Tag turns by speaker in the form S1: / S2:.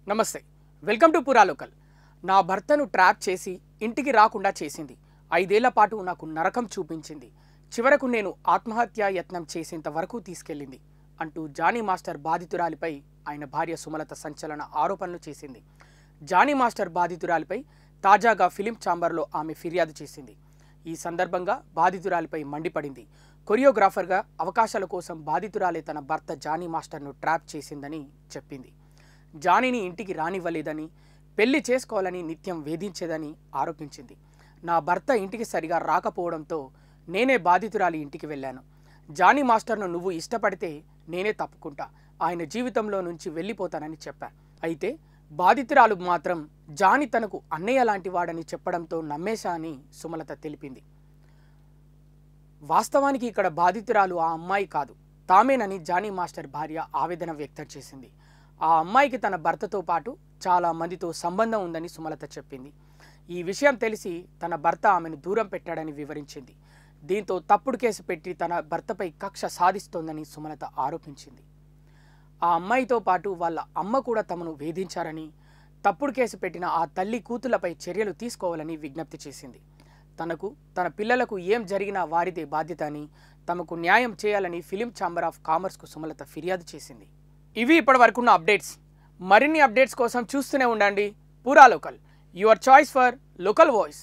S1: నమస్తే welcome to పురా local. నా భర్తను ట్రాప్ చేసి ఇంటికి రాకుండా చేసింది. 5 ఏళ్ల పాటు నాకు నరకం చూపించింది. చివరకు నేను ఆత్మహత్యా యత్నం చేసేంత వరకు తీసుకెళ్లింది అంటూ జానీ మాస్టర్ బాధితురాలిపై ఆయన భార్య సుమలత సంచలన ఆరోపణలు చేసింది. జానీ మాస్టర్ బాధితురాలిపై తాజాగా ఫిలిం ఛాంబర్లో ఆమె ఫిర్యాదు చేసింది. ఈ సందర్భంగా బాధితురాలిపై మండిపడింది. కొరియోగ్రాఫర్గా అవకాశాల కోసం బాధితురాలే తన భర్త జానీ మాస్టర్ను ట్రాప్ చేసిందని చెప్పింది. జానీని ఇంటికి రానివ్వలేదని, పెళ్లి చేసుకోవాలని నిత్యం వేధించేదని ఆరోపించింది. నా భర్త ఇంటికి సరిగా రాకపోవడంతో నేనే బాధితురాలి ఇంటికి వెళ్ళాను. జానీ మాస్టర్ను నువ్వు ఇష్టపడితే నేనే తప్పుకుంటా, ఆయన జీవితంలో నుంచి వెళ్ళిపోతానని చెప్పా. అయితే బాధితురాలు మాత్రం జానీ తనకు అన్నయ్య లాంటి వాడని చెప్పడంతో నమ్మేశా అని సుమలత తెలిపింది. వాస్తవానికి ఇక్కడ బాధితురాలు ఆ అమ్మాయి కాదు, తామేనని జానీ మాస్టర్ భార్య ఆవేదన వ్యక్తం చేసింది. ఆ అమ్మాయికి తన భర్తతో పాటు చాలా మందితో సంబంధం ఉందని సుమలత చెప్పింది. ఈ విషయం తెలిసి తన భర్త ఆమెను దూరం పెట్టాడని వివరించింది. దీంతో తప్పుడు కేసు పెట్టి తన భర్తపై కక్ష సాధిస్తోందని సుమలత ఆరోపించింది. ఆ అమ్మాయితో పాటు వాళ్ళ అమ్మ కూడా తమను వేధించారని, తప్పుడు కేసు పెట్టిన ఆ తల్లి కూతుళ్లపై చర్యలు తీసుకోవాలని విజ్ఞప్తి చేసింది. తనకు తన పిల్లలకు ఏం జరిగినా వారిదే బాధ్యత అని, తమకు న్యాయం చేయాలని ఫిలిం ఛాంబర్ ఆఫ్ కామర్స్కు సుమలత ఫిర్యాదు చేసింది. ఇవి ఇప్పటివరకున్న అప్డేట్స్. మరిన్ని అప్డేట్స్ కోసం చూస్తూనే ఉండండి పురా local, your choice for local voice.